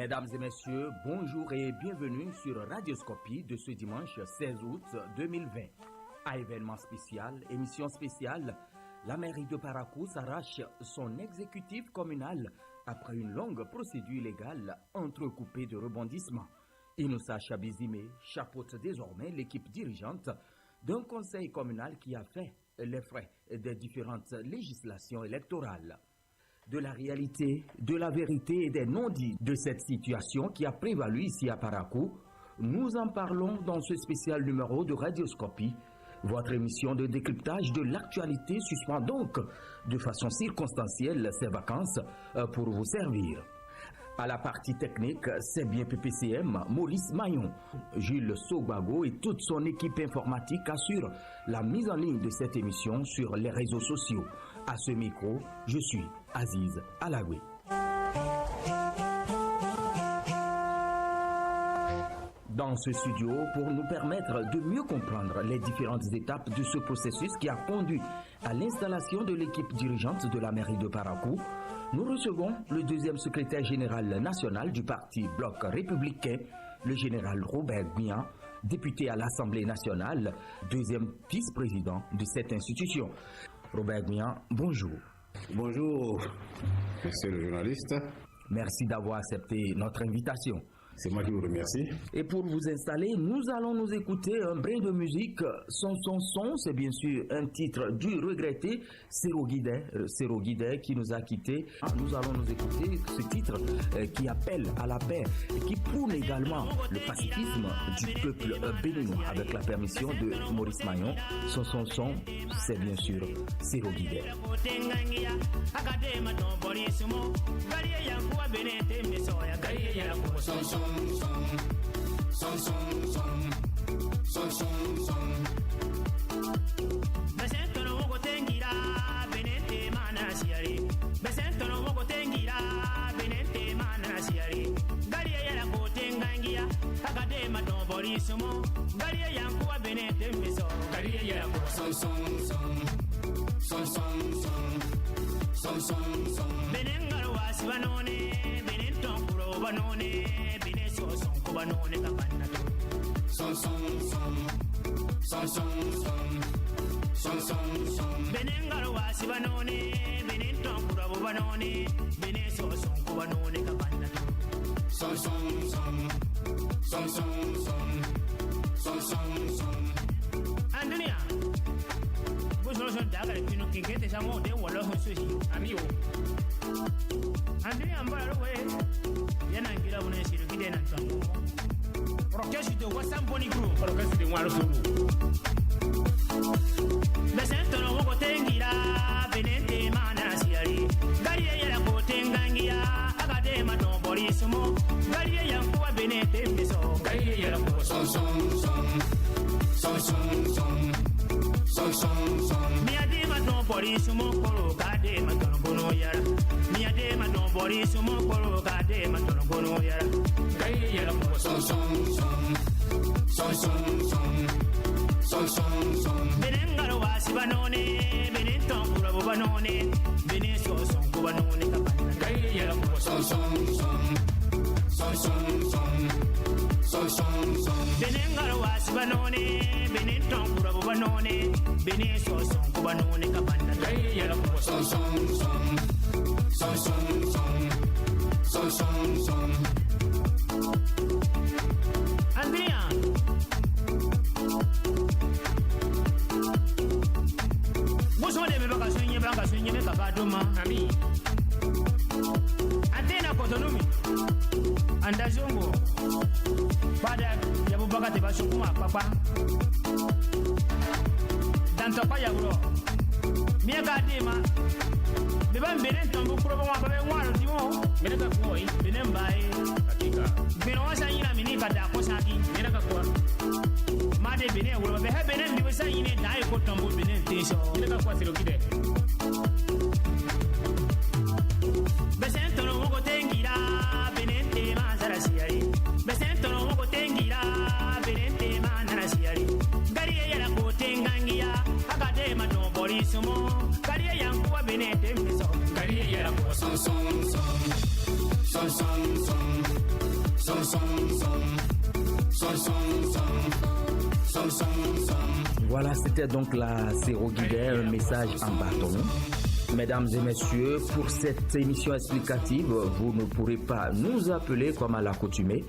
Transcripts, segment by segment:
Mesdames et messieurs, bonjour et bienvenue sur Radioscopie de ce dimanche 16 août 2020. À événement spécial, émission spéciale, la mairie de Parakou s'arrache son exécutif communal après une longue procédure légale entrecoupée de rebondissements. Inoussa Chabizime chapeaute désormais l'équipe dirigeante d'un conseil communal qui a fait les frais des différentes législations électorales. De la réalité, de la vérité et des non-dits de cette situation qui a prévalu ici à Parakou, nous en parlons dans ce spécial numéro de Radioscopie. Votre émission de décryptage de l'actualité suspend donc de façon circonstancielle ses vacances pour vous servir. À la partie technique, c'est bien PPCM, Maurice Maillon, Jules Sogbago et toute son équipe informatique assurent la mise en ligne de cette émission sur les réseaux sociaux. À ce micro, je suis Aziz Alagui. Dans ce studio, pour nous permettre de mieux comprendre les différentes étapes de ce processus qui a conduit à l'installation de l'équipe dirigeante de la mairie de Parakou, nous recevons le deuxième secrétaire général national du parti Bloc républicain, le général Robert Guian, député à l'Assemblée nationale, deuxième vice-président de cette institution. Robert Guian, bonjour. Bonjour, monsieur le journaliste. Merci d'avoir accepté notre invitation. C'est moi qui vous remercie. Et pour vous installer, nous allons nous écouter un brin de musique. Son, c'est bien sûr un titre du regretté Sero Guidé qui nous a quittés. Nous allons nous écouter ce titre qui appelle à la paix et qui prône également le pacifisme du peuple béninois avec la permission de Maurice Maillon. Son, c'est bien sûr Sero Guidé. Voilà, c'était donc la Sero Guidé, un message en bâton. Mesdames et messieurs, pour cette émission explicative, vous ne pourrez pas nous appeler comme à l'accoutumée.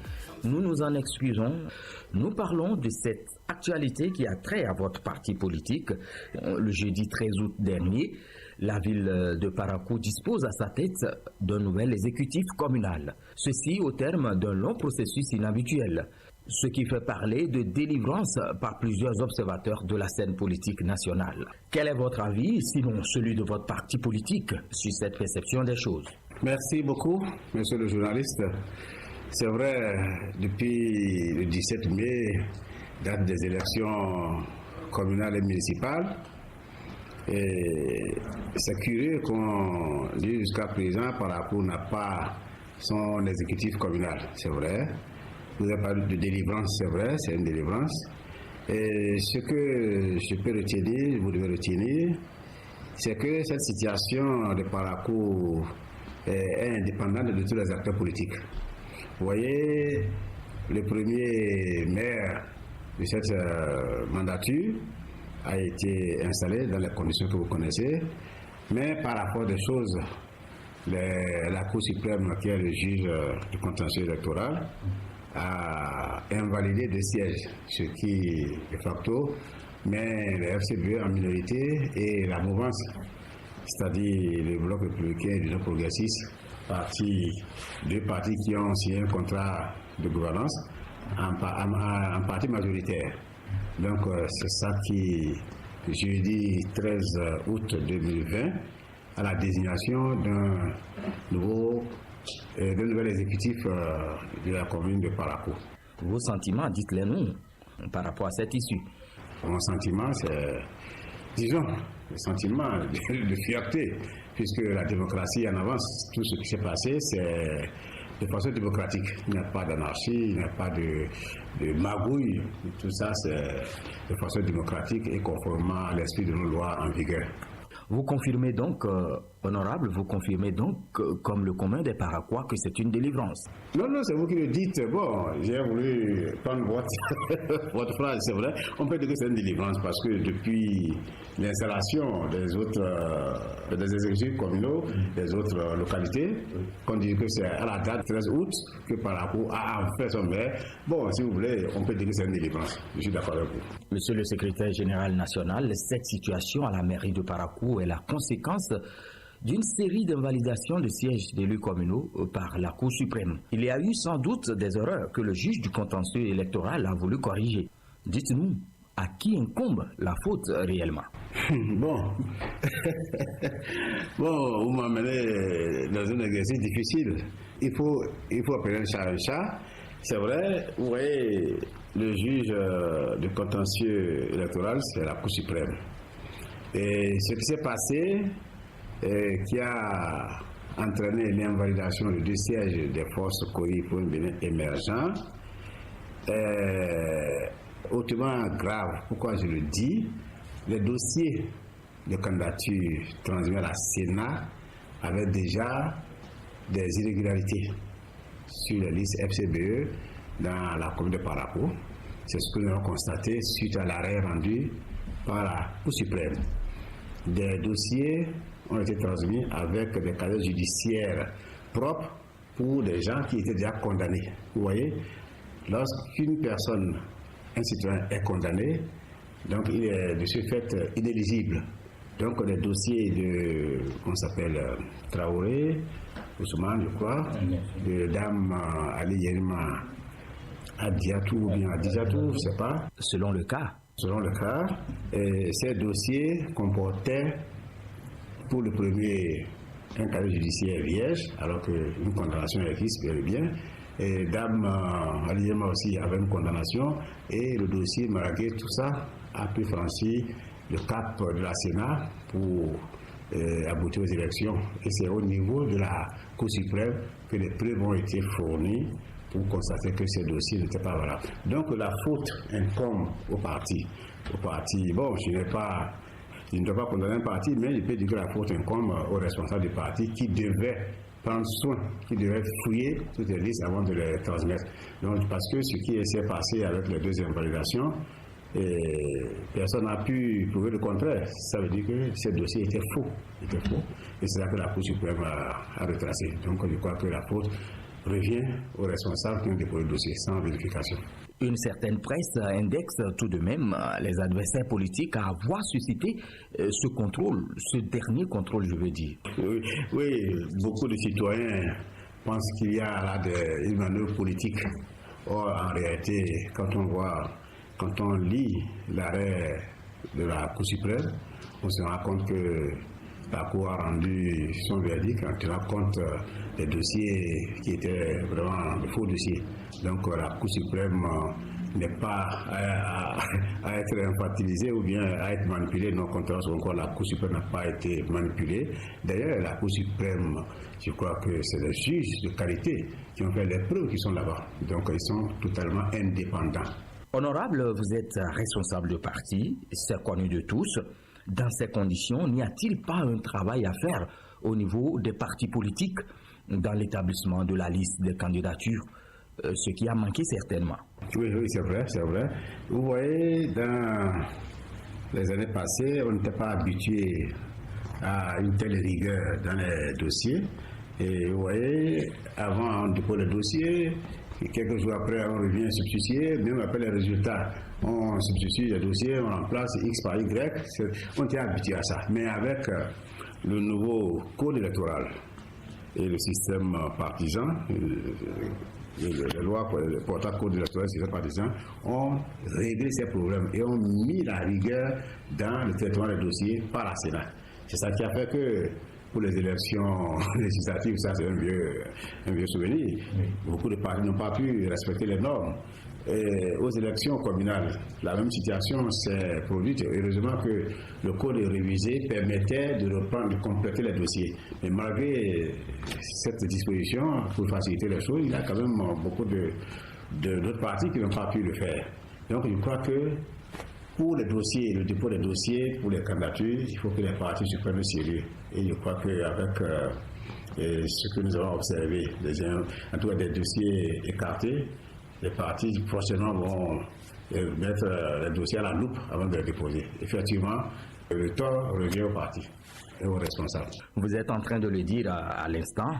Nous nous en excusons. Nous parlons de cette actualité qui a trait à votre parti politique. Le jeudi 13 août dernier, la ville de Parakou dispose à sa tête d'un nouvel exécutif communal. Ceci au terme d'un long processus inhabituel. Ce qui fait parler de délivrance par plusieurs observateurs de la scène politique nationale. Quel est votre avis, sinon celui de votre parti politique, sur cette perception des choses? Merci beaucoup, monsieur le journaliste. C'est vrai, depuis le 17 mai, date des élections communales et municipales, et c'est curieux qu'on dise jusqu'à présent Parakou n'a pas son exécutif communal, c'est vrai. Vous avez parlé de délivrance, c'est vrai, c'est une délivrance. Et ce que je peux retenir, vous devez retenir, c'est que cette situation de Parakou est indépendante de tous les acteurs politiques. Vous voyez, le premier maire de cette mandature a été installé dans les conditions que vous connaissez, mais par rapport des choses, la Cour suprême, qui est le juge du contentieux électoral, a invalidé des sièges, ce qui, de facto, met le FCBE en minorité et la mouvance, c'est-à-dire le bloc républicain et l'Union progressiste, deux partis qui ont signé un contrat de gouvernance en partie majoritaire. Donc c'est ça qui, jeudi 13 août 2020, à la désignation d'un nouvel exécutif de la commune de Parakou. Vos sentiments, dites-les-nous par rapport à cette issue. Mon sentiment, c'est, disons, le sentiment de fierté, puisque la démocratie en avance, tout ce qui s'est passé, c'est de façon démocratique. Il n'y a pas d'anarchie, il n'y a pas de magouille, tout ça c'est de façon démocratique et conformément à l'esprit de nos lois en vigueur. Vous confirmez donc, honorable, vous confirmez donc, comme le commun des Paraquois, que c'est une délivrance? Non, c'est vous qui le dites. Bon, j'ai voulu prendre votre phrase, c'est vrai. On peut dire que c'est une délivrance parce que depuis l'installation des exécutifs communaux, des autres localités, on dit que c'est à la date 13 août que Parakou a fait son maire. Bon, si vous voulez, on peut dire que c'est une délivrance. Je suis d'accord avec vous. Monsieur le secrétaire général national, cette situation à la mairie de Parakou est la conséquence d'une série d'invalidations de sièges d'élus communaux par la Cour suprême. Il y a eu sans doute des erreurs que le juge du contentieux électoral a voulu corriger. Dites-nous, à qui incombe la faute réellement? Bon, vous m'amenez dans un exercice difficile. Il faut appeler un chat. C'est vrai, vous voyez, le juge du contentieux électoral, c'est la Cour suprême. Et ce qui s'est passé, qui a entraîné l'invalidation de 2 sièges des forces COI pour un Bénin émergent, est hautement grave. Pourquoi je le dis? Les dossiers de candidature transmis à la Sénat avaient déjà des irrégularités sur les listes FCBE dans la commune de Parakou. C'est ce que nous avons constaté suite à l'arrêt rendu par la Cour suprême. Des dossiers ont été transmis avec des casiers judiciaires propres pour des gens qui étaient déjà condamnés. Vous voyez, lorsqu'une personne, un citoyen est condamné, donc il est de ce fait inéligible. Donc les dossiers de, on s'appelle Traoré, Ousmane, je crois, de Dame Ali Yerima Adiatou ou bien Adijatou, je ne sais pas. Selon le cas. Selon le cas, ces dossiers comportaient pour le premier un casier judiciaire vierge, alors qu'une condamnation existe bel et bien. Et Dame Ali Yerima aussi avait une condamnation et le dossier Maragé, tout ça a pu franchir le cap de la Sénat pour aboutir aux élections. Et c'est au niveau de la Cour suprême que les preuves ont été fournies pour constater que ces dossiers n'étaient pas valables. Donc la faute incombe au parti. Bon, je ne dois pas condamner un parti, mais je peux dire que la faute incombe aux responsables du parti qui devaient prendre soin, qui devait fouiller toutes les listes avant de les transmettre. Donc, parce que ce qui s'est passé avec les deuxièmes validations, personne n'a pu prouver le contraire. Ça veut dire que ces dossiers étaient faux. Et c'est là que la Cour suprême a retracé. Donc, je crois que la faute revient aux responsables qui ont déposé le dossier sans vérification. Une certaine presse indexe tout de même les adversaires politiques à avoir suscité ce contrôle, ce dernier contrôle, je veux dire. Oui, beaucoup de citoyens pensent qu'il y a là une manœuvre politique. Or, en réalité, quand on lit l'arrêt de la Cour suprême, on se rend compte que la Cour a rendu son verdict en tenant compte des dossiers qui étaient vraiment de faux dossiers. Donc la Cour suprême n'est pas à être infantilisée ou bien à être manipulée. Non, contrairement encore, la Cour suprême n'a pas été manipulée. D'ailleurs, la Cour suprême, je crois que c'est les juges de qualité qui ont fait les preuves qui sont là-bas. Donc ils sont totalement indépendants. Honorable, vous êtes responsable de parti, c'est connu de tous. Dans ces conditions, n'y a-t-il pas un travail à faire au niveau des partis politiques dans l'établissement de la liste des candidatures, ce qui a manqué certainement? Oui, c'est vrai. Vous voyez, dans les années passées, on n'était pas habitué à une telle rigueur dans les dossiers. Et vous voyez, avant, on dépose le dossier. Et quelques jours après, on revient substituer, même après les résultats, on substitue les dossiers, on remplace X par Y. On était habitué à ça. Mais avec le nouveau code électoral et le système partisan, les lois portant code électoral et le système partisan ont réglé ces problèmes et ont mis la rigueur dans le traitement des dossiers par la Sénat. C'est ça qui a fait que pour les élections législatives, ça c'est un vieux souvenir. Oui. Beaucoup de partis n'ont pas pu respecter les normes. Et aux élections communales, la même situation s'est produite. Heureusement que le code révisé permettait de reprendre, de compléter les dossiers. Mais malgré cette disposition, pour faciliter les choses, il y a quand même beaucoup d'autres partis qui n'ont pas pu le faire. Donc je crois que pour les dossiers, le dépôt des dossiers, pour les candidatures, il faut que les partis se prennent au sérieux. Et je crois qu'avec ce que nous avons observé, en tout cas des dossiers écartés, les partis prochainement vont mettre les dossiers à la loupe avant de les déposer. Effectivement, le tort revient aux partis et aux responsables. Vous êtes en train de le dire à l'instant,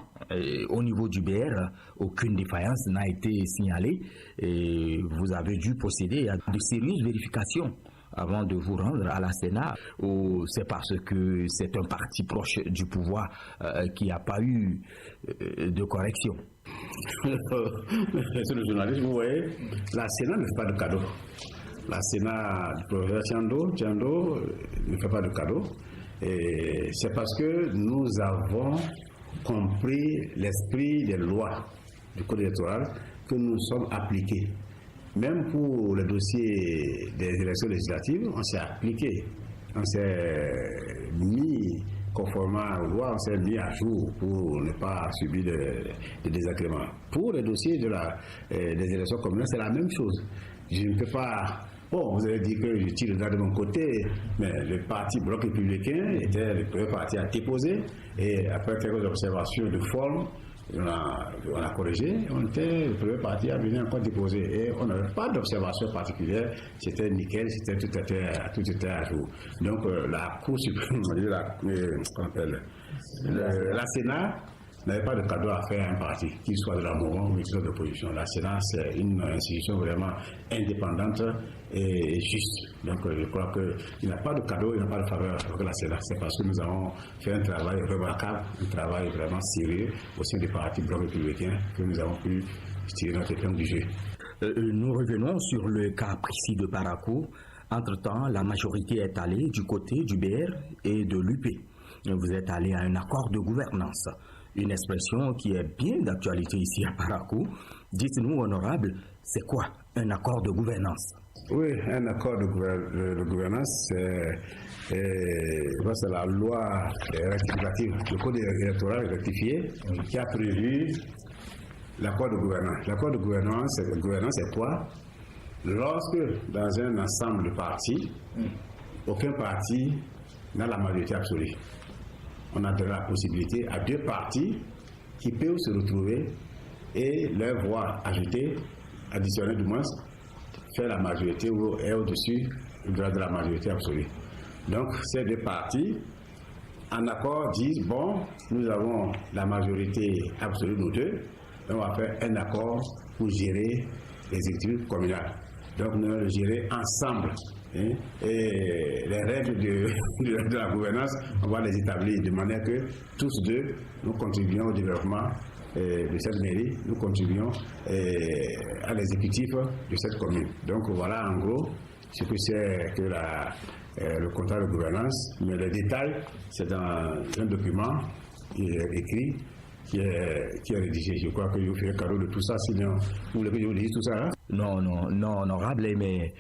au niveau du BR, aucune défaillance n'a été signalée et vous avez dû procéder à de sérieuses vérifications avant de vous rendre à la Sénat, ou c'est parce que c'est un parti proche du pouvoir qui n'a pas eu de correction? Monsieur le journaliste, vous voyez, la Sénat ne fait pas de cadeau. La Sénat du professeur Tiando ne fait pas de cadeau. Et c'est parce que nous avons compris l'esprit des lois du Code électoral que nous sommes appliqués. Même pour le dossier des élections législatives, on s'est appliqué. On s'est mis conformément aux lois, on s'est mis à jour pour ne pas subir de désagréments. Pour le dossier des élections communales, c'est la même chose. Je ne peux pas... Bon, vous avez dit que je tire le droit de mon côté, mais le parti Bloc républicain était le premier parti à déposer. Et après quelques observations de forme, on a corrigé, on était le premier parti à venir encore déposer. Et on n'avait pas d'observation particulière, c'était nickel, tout était à jour. Donc la Cour suprême, la Sénat n'avait pas de cadeau à faire à un parti, qu'il soit de la mouvement ou qu'il soit de l'opposition. La Sénat, c'est une institution vraiment indépendante et juste. Donc je crois qu'il n'y a pas de cadeau, il n'y a pas de faveur avec la Sénat. C'est parce que nous avons fait un travail remarquable, un travail vraiment sérieux au sein du parti Bloc républicain que nous avons pu tirer notre épingle du jeu. Nous revenons sur le cas précis de Parakou. Entre-temps, la majorité est allée du côté du BR et de l'UP. Vous êtes allé à un accord de gouvernance. Une expression qui est bien d'actualité ici à Parakou. Dites-nous, honorable, c'est quoi un accord de gouvernance? Oui, un accord de gouvernance, c'est la loi rectificative, le code électoral rectifié, qui a prévu l'accord de gouvernance. L'accord de gouvernance, c'est quoi? Lorsque dans un ensemble de partis, aucun parti n'a la majorité absolue, on a donné la possibilité à deux partis qui peuvent se retrouver et leur voix additionnée du moins, faire la majorité ou est au-dessus de la majorité absolue. Donc ces deux partis, en accord, disent, bon, nous avons la majorité absolue, nous deux, on va faire un accord pour gérer l'exécutif communal. Donc nous allons le gérer ensemble. Et les règles de la gouvernance, on va les établir de manière que tous deux, nous contribuons au développement de cette mairie, nous contribuons à l'exécutif de cette commune. Donc voilà en gros ce que c'est que le contrat de gouvernance, mais les détails, c'est dans un document qui est écrit, qui est rédigé. Je crois que je vous ferai cadeau de tout ça, sinon vous voulez que je vous dise tout ça là? Non, honorable, mais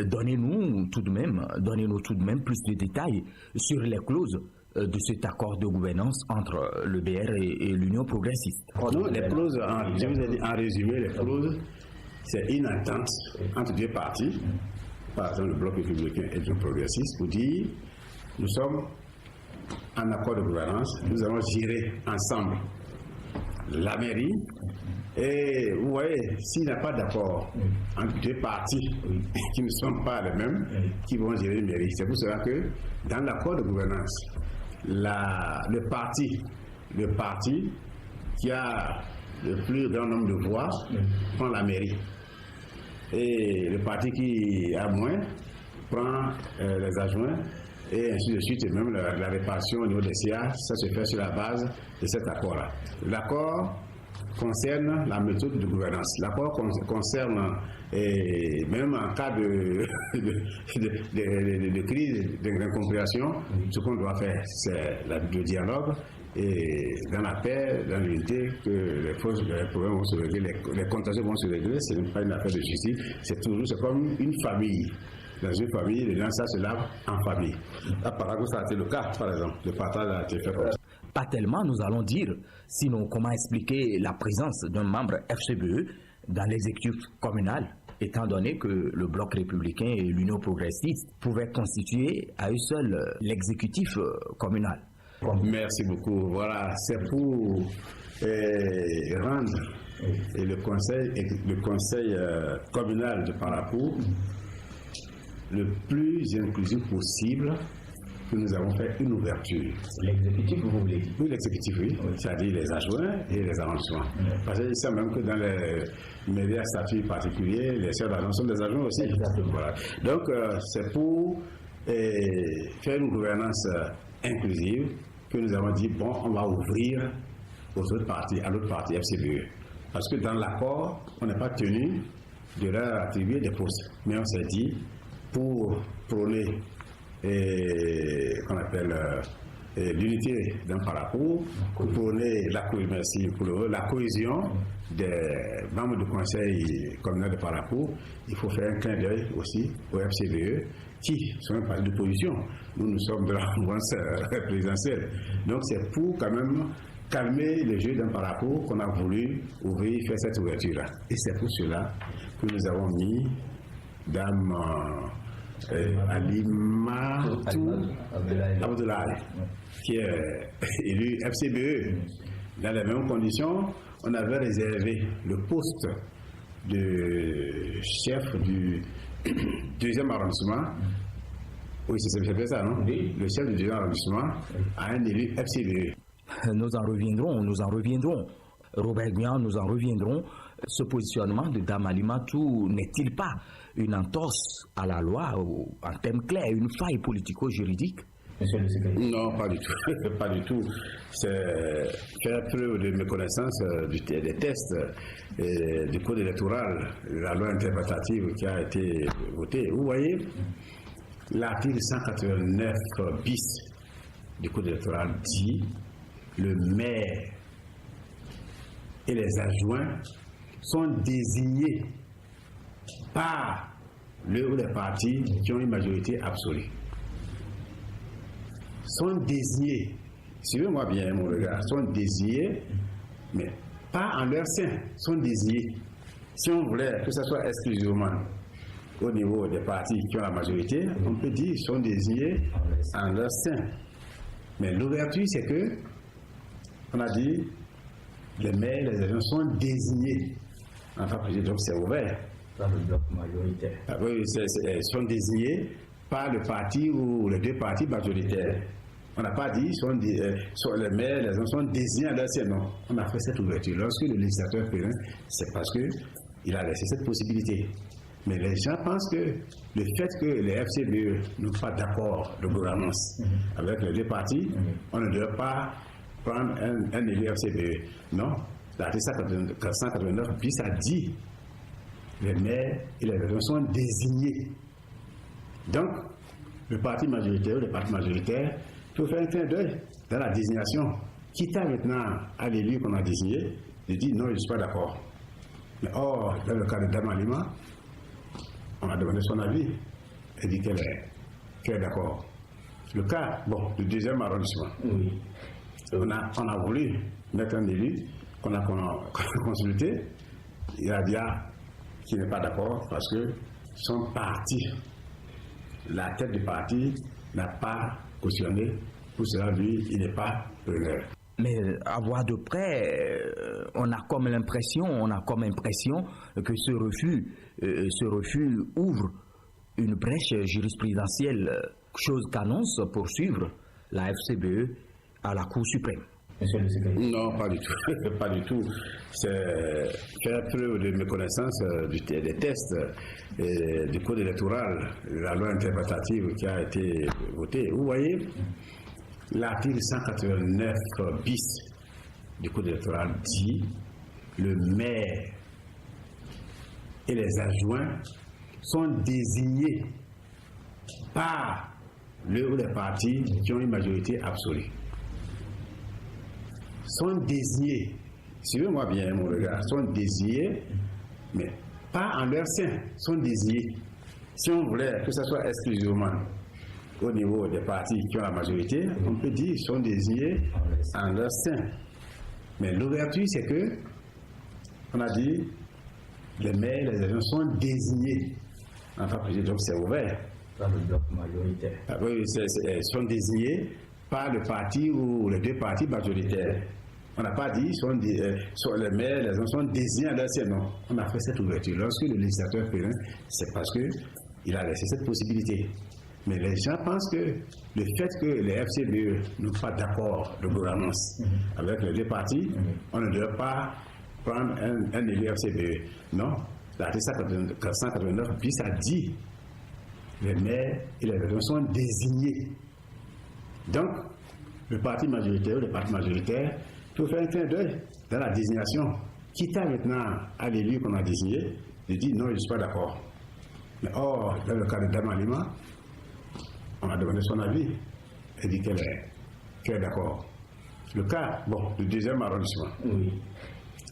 donnez-nous tout de même plus de détails sur les clauses de cet accord de gouvernance entre le BR et l'Union progressiste. Non, les clauses, je vous ai dit en résumé, les clauses, c'est une entente entre deux partis, par exemple le Bloc républicain et l'Union progressiste, pour dire nous sommes en accord de gouvernance, nous allons gérer ensemble la mairie. Et vous voyez, s'il n'y a pas d'accord entre deux partis qui ne sont pas les mêmes, qui vont gérer une mairie, c'est pour cela que dans l'accord de gouvernance, le parti qui a le plus grand nombre de voix prend la mairie. Et le parti qui a moins prend les adjoints, et ainsi de suite, et même la répartition au niveau des CA, ça se fait sur la base de cet accord-là. L'accord concerne la méthode de gouvernance. L'accord concerne, même en cas de crise, d'incompréhension, ce qu'on doit faire, c'est le dialogue, et dans la paix, dans l'unité, que les problèmes vont se régler, les contentieux vont se régler. Ce n'est pas une affaire de justice, c'est comme une famille. Dans une famille, les gens, ça se lave en famille. À Paraguay, ça a été le cas, par exemple. Le partage a été fait comme ça. Pas tellement, nous allons dire. Sinon, comment expliquer la présence d'un membre FCBE dans l'exécutif communal, étant donné que le Bloc républicain et l'Union progressiste pouvaient constituer à eux seuls l'exécutif communal? Merci beaucoup. Voilà, c'est pour rendre le conseil communal de Parakou le plus inclusif possible que nous avons fait une ouverture. L'exécutif, vous voulez dire? Oui, l'exécutif, oui. C'est-à-dire les adjoints et les arrondissements. Parce que c'est même que dans les mairies à statut particulier, les chefs d'arrondissement sont des adjoints aussi. Voilà. Donc, c'est pour faire une gouvernance inclusive que nous avons dit, bon, on va ouvrir aux autres partis, à l'autre parti FCBE. Parce que dans l'accord, on n'est pas tenu de leur attribuer des postes. Mais on s'est dit, pour prôner qu'on appelle l'unité d'un Parakou, pour prôner la cohésion des membres du conseil communal de Parakou, il faut faire un clin d'œil aussi au FCBE, qui sont un parti d'opposition. Nous sommes de la mouvance présidentielle. Donc c'est pour quand même calmer le jeu d'un Parakou qu'on a voulu faire cette ouverture-là. Et c'est pour cela que nous avons mis Dame Alima Abdoulaye, qui est élu FCBE. Dans les mêmes conditions, on avait réservé le poste de chef du deuxième arrondissement. Oui, c'est ça, non? Oui. Le chef du deuxième arrondissement a un élu FCBE. Nous en reviendrons. Robert Guyan, nous en reviendrons. Ce positionnement de Dame Alimatou n'est-il pas une entorse à la loi ou en termes clairs, une faille politico-juridique? Monsieur le secrétaire. Non, pas du tout. Pas du tout. C'est faire preuve de méconnaissance des tests du code électoral, la loi interprétative qui a été votée. Vous voyez, l'article 189 bis du code électoral dit le maire et les adjoints sont désignés par le ou les partis qui ont une majorité absolue. Sont désignés, suivez-moi bien mon regard, sont désignés, mais pas en leur sein, sont désignés. Si on voulait que ce soit exclusivement au niveau des partis qui ont la majorité, on peut dire qu'ils sont désignés en leur sein. Mais l'ouverture, c'est que, on a dit, les maires, les agents sont désignés en tant que président, donc c'est ouvert. Par le bloc majoritaire. Oui, ils sont désignés par le parti ou les deux partis majoritaires. On n'a pas dit les maires, les agents sont désignés à leur sein, non. On a fait cette ouverture. Lorsque le législateur fait, c'est parce qu'il a laissé cette possibilité. Mais les gens pensent que le fait que les FCBE n'ont pas d'accord de gouvernance avec les deux partis, on ne doit pas prendre un élu FCBE. Non, l'article 489 bis a dit les maires et les régions sont désignés. Donc, le parti majoritaire ou les partis majoritaires peuvent faire un clin d'œil dans la désignation. Quitte maintenant à l'élu qu'on a désigné, il dit non, je ne suis pas d'accord. Mais or, dans le cas de Damalima, on a demandé son avis. Elle dit qu'elle est d'accord. Le cas, du deuxième arrondissement, oui. On a voulu mettre un élu qu'on a consulté. Il y a dit qui n'est pas d'accord parce que son parti, la tête du parti, n'a pas cautionné. Pour cela, lui, il n'est pas preneur. Mais à voir de près, on a comme impression que ce refus ouvre une brèche jurisprudentielle, chose qu'annonce poursuivre la FCBE à la Cour suprême. Monsieur le secrétaire. Non, pas du tout. Pas du tout. C'est faire preuve de méconnaissance des tests du code électoral, la loi interprétative qui a été votée. Vous voyez, l'article 189 bis du code électoral dit le maire et les adjoints sont désignés par le ou les partis qui ont une majorité absolue. Sont désignés, suivez-moi bien mon regard, sont désignés, mais pas en leur sein, sont désignés. Si on voulait que ce soit exclusivement au niveau des partis qui ont la majorité, on peut dire qu'ils sont désignés en leur sein. Mais l'ouverture, c'est que, on a dit, les maires, les agents sont désignés en tant que président, donc c'est ouvert. Par le bloc majoritaire. Oui, ils sont désignés par le parti ou les deux partis majoritaires. On n'a pas dit les maires, les agents sont désignés à leur sein, non. On a fait cette ouverture. Lorsque le législateur fait, c'est parce qu'il a laissé cette possibilité. Mais les gens pensent que le fait que les FCBE n'ont pas d'accord de gouvernance avec les deux partis, on ne doit pas prendre un élu FCBE. Non, l'article 489 bis a dit les maires et les régions sont désignés. Donc, le parti majoritaire ou les partis majoritaires peuvent faire un clin d'œil dans la désignation. Quitte maintenant à l'élu qu'on a désigné, il dit non, je ne suis pas d'accord. Mais or, dans le cas de Damalima, on a demandé son avis. Elle dit qu'elle est d'accord. Le cas, du deuxième arrondissement, oui.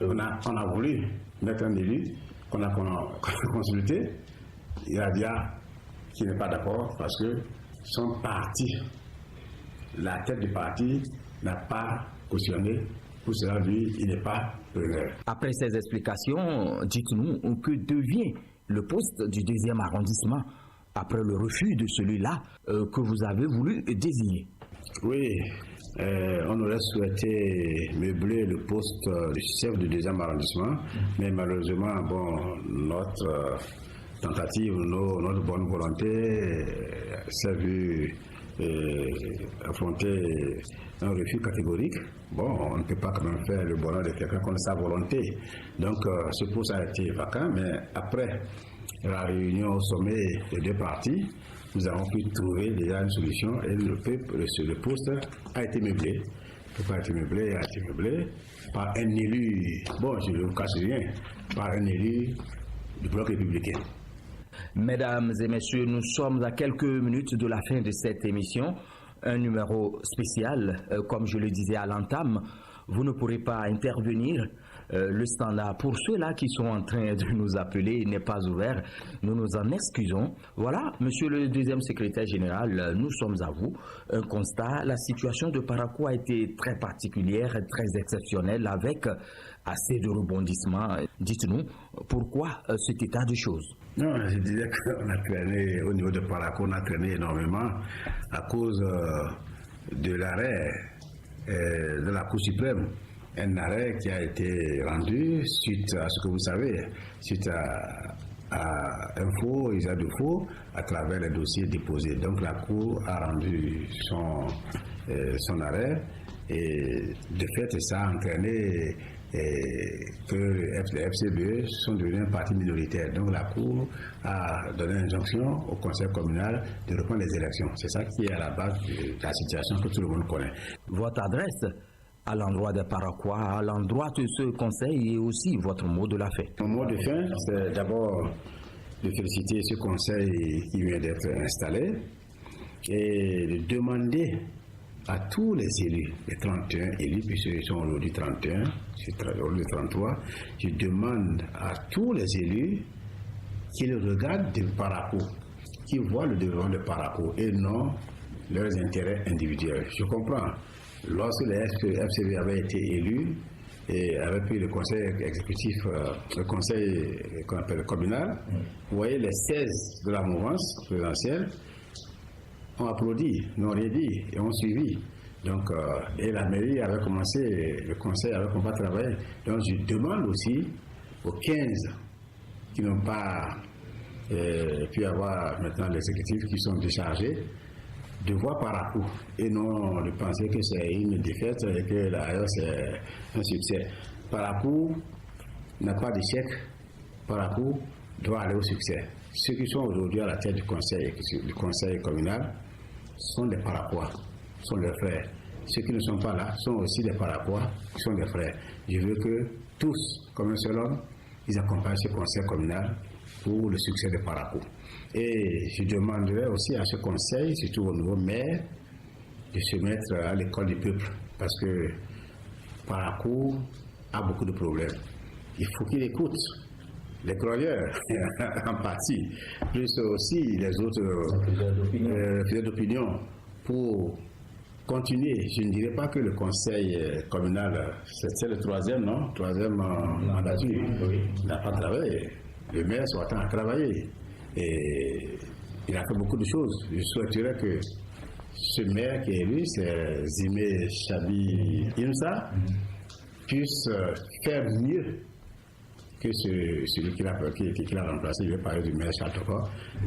On a voulu mettre un élu qu'on a consulté. Il y a dit qui n'est pas d'accord parce que son parti, la tête du parti, n'a pas cautionné. Pour cela, lui, il n'est pas preneur. Après ces explications, dites-nous que devient le poste du deuxième arrondissement après le refus de celui-là que vous avez voulu désigner. Oui, on aurait souhaité meubler le poste du chef du deuxième arrondissement, mais malheureusement, notre tentative, notre bonne volonté s'est vue affronter un refus catégorique. On ne peut pas quand même faire le bonheur de quelqu'un contre sa volonté. Donc, ce poste a été vacant, mais après la réunion au sommet des deux partis, nous avons pu trouver déjà une solution et le poste a été meublé. A été meublé par un élu, je ne vous cache rien, par un élu du bloc républicain. Mesdames et messieurs, nous sommes à quelques minutes de la fin de cette émission. Un numéro spécial, comme je le disais à l'entame, vous ne pourrez pas intervenir. Le standard pour ceux-là qui sont en train de nous appeler n'est pas ouvert. Nous nous en excusons. Voilà, monsieur le deuxième secrétaire général, nous sommes à vous. Un constat, la situation de Parakou a été très particulière, très exceptionnelle, avec assez de rebondissements. Dites-nous, pourquoi cet état de choses? Non, je disais qu'on a traîné, au niveau de Parakou, on a traîné énormément à cause de l'arrêt de la Cour suprême un arrêt qui a été rendu suite à ce que vous savez, suite à un faux, usage de faux, à travers les dossiers déposés. Donc la Cour a rendu son arrêt et de fait, ça a entraîné que les FCBE sont devenus un parti minoritaire. Donc la Cour a donné une injonction au Conseil communal de reprendre les élections. C'est ça qui est à la base de la situation que tout le monde connaît. Votre adresse à l'endroit des Paraquois, à l'endroit de ce conseil et aussi votre mot de la fin. Mon mot de fin, c'est d'abord de féliciter ce conseil qui vient d'être installé et de demander à tous les élus, les 31 élus, puisqu'ils sont aujourd'hui 31, c'est aujourd'hui 33, je demande à tous les élus qu'ils regardent le Parakou, qu'ils voient le développement de Parakou et non leurs intérêts individuels. Je comprends. Lorsque les FCB avaient été élus et avaient pris le conseil exécutif, le conseil qu'on appelle communal, vous voyez les 16 de la mouvance présidentielle ont applaudi, n'ont rien dit et ont suivi. Donc, et la mairie avait commencé, le conseil avait commencé à travailler. Donc, je demande aussi aux 15 qui n'ont pas pu avoir maintenant l'exécutif, qui sont déchargés, de voir Parakou et non de penser que c'est une défaite et que d'ailleurs c'est un succès. Parakou n'a pas d'échec. Parakou doit aller au succès. Ceux qui sont aujourd'hui à la tête du conseil communal sont des Paraquois, sont leurs frères. Ceux qui ne sont pas là sont aussi des Paraquois, qui sont des frères. Je veux que tous, comme un seul homme, ils accompagnent ce conseil communal pour le succès de Parakou. Et je demanderai aussi à ce conseil, surtout au nouveau maire, de se mettre à l'école du peuple, parce que Parakou a beaucoup de problèmes. Il faut qu'il écoute les croyeurs, en partie, plus aussi les autres fidèles d'opinion, pour continuer. Je ne dirais pas que le conseil communal, c'est le troisième mandature, n'a pas travaillé. Le maire sortant a travaillé et il a fait beaucoup de choses. Je souhaiterais que ce maire qui est élu, c'est Zimé Chabi Imsa, puisse faire mieux que celui qui l'a remplacé. Je vais parler du maire Chatoko,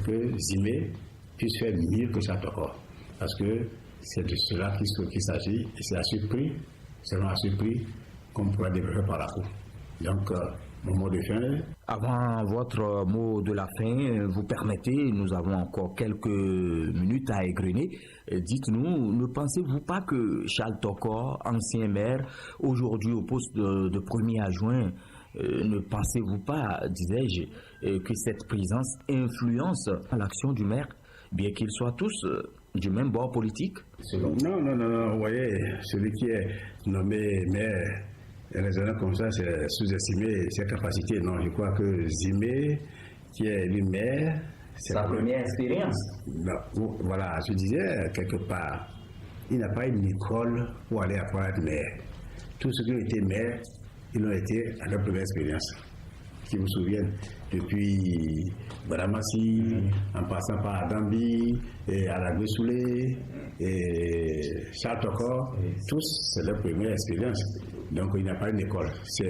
que Zimé puisse faire mieux que Chatoko. Parce que c'est de cela qu'il s'agit et c'est à ce prix, seulement à ce prix, qu'on pourra développer Parakou. Donc, mon mot de fin. Avant votre mot de la fin, vous permettez, nous avons encore quelques minutes à égrener. Dites-nous, ne pensez-vous pas que Charles Tokor, ancien maire, aujourd'hui au poste de premier adjoint, ne pensez-vous pas, disais-je, que cette présence influence l'action du maire, bien qu'ils soient tous du même bord politique? Non, vous voyez, celui qui est nommé maire, raisonnant comme ça, c'est sous-estimer ses capacités. Non, je crois que Zimé, qui est élu maire, c'est sa première expérience. Non, voilà, je disais quelque part, il n'a pas une école pour aller apprendre à être maire. Tous ceux qui ont été maires, ils l'ont été à leur première expérience. Qui vous souviennent, depuis Baramassi, en passant par Adambi, et Alagbé-Soulé, et Charles Tokor, tous, c'est leur première expérience. Donc il n'y a pas une école. C'est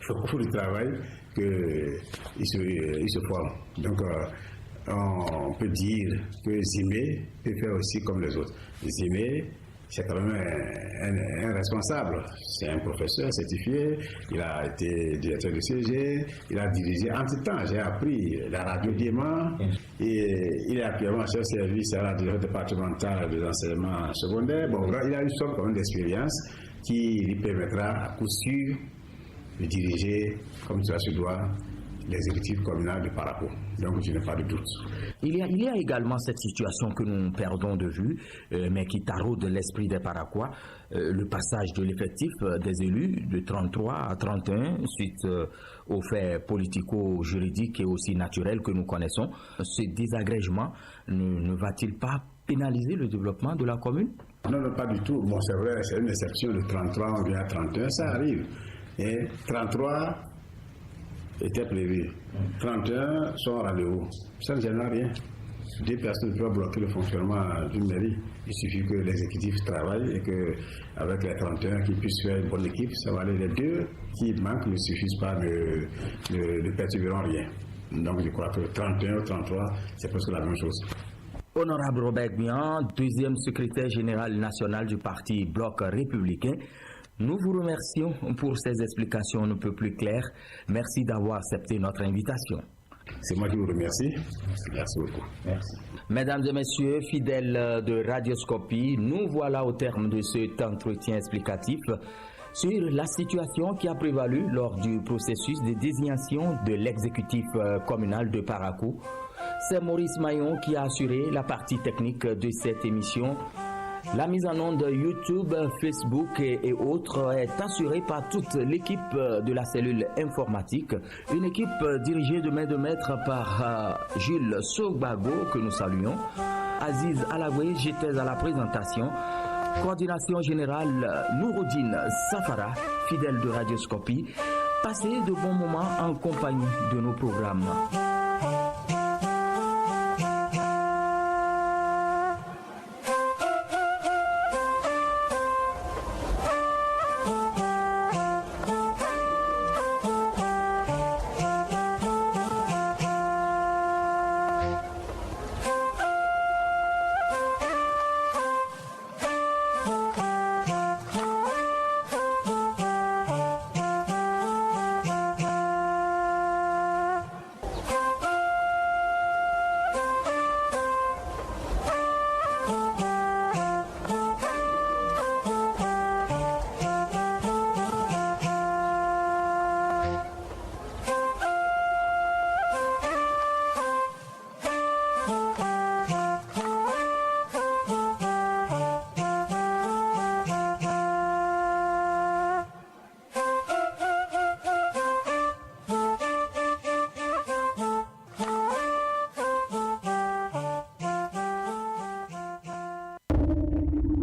beaucoup de travail qu'ils se forment. Donc on peut dire que Zimé peut faire aussi comme les autres. Zimé, c'est quand même un responsable. C'est un professeur certifié. Il a été directeur du CG. Il a dirigé. Entre-temps, j'ai appris la radio Diamant. Et il est actuellement chef de service à la direction départementale des enseignements secondaires. Bon, il a une sorte d'expérience qui lui permettra à coup sûr de diriger, comme cela se doit, l'exécutif communal de Parakou. Donc je n'ai pas de doute. Il y a également cette situation que nous perdons de vue, mais qui taraude l'esprit des Paraquois, le passage de l'effectif des élus de 33 à 31 suite aux faits politico-juridiques et aussi naturels que nous connaissons. Ce désagrégement ne va-t-il pas pénaliser le développement de la commune? Non, pas du tout. Bon, c'est vrai, c'est une exception de 33, on vient à 31, ça arrive. Et 33 était prévu. 31 sont au rendez-vous. Ça ne gêne rien. 2 personnes ne peuvent bloquer le fonctionnement d'une mairie. Il suffit que l'exécutif travaille et qu'avec les 31 qui puissent faire une bonne équipe, ça va aller. Les 2 qui manquent ne suffisent pas, ne perturberont rien. Donc je crois que 31 ou 33, c'est presque la même chose. Honorable Robert Bian, deuxième secrétaire général national du parti Bloc républicain, nous vous remercions pour ces explications un peu plus claires. Merci d'avoir accepté notre invitation. C'est moi qui vous remercie. Merci beaucoup. Merci. Mesdames et messieurs, fidèles de Radioscopie, nous voilà au terme de cet entretien explicatif sur la situation qui a prévalu lors du processus de désignation de l'exécutif communal de Parakou. C'est Maurice Maillon qui a assuré la partie technique de cette émission. La mise en onde YouTube, Facebook et autres est assurée par toute l'équipe de la cellule informatique. Une équipe dirigée de main de maître par Jules Sogbago, que nous saluons. Aziz Alawé, j'étais à la présentation. Coordination générale Nouroudine Safara, fidèle de Radioscopie. Passez de bons moments en compagnie de nos programmes.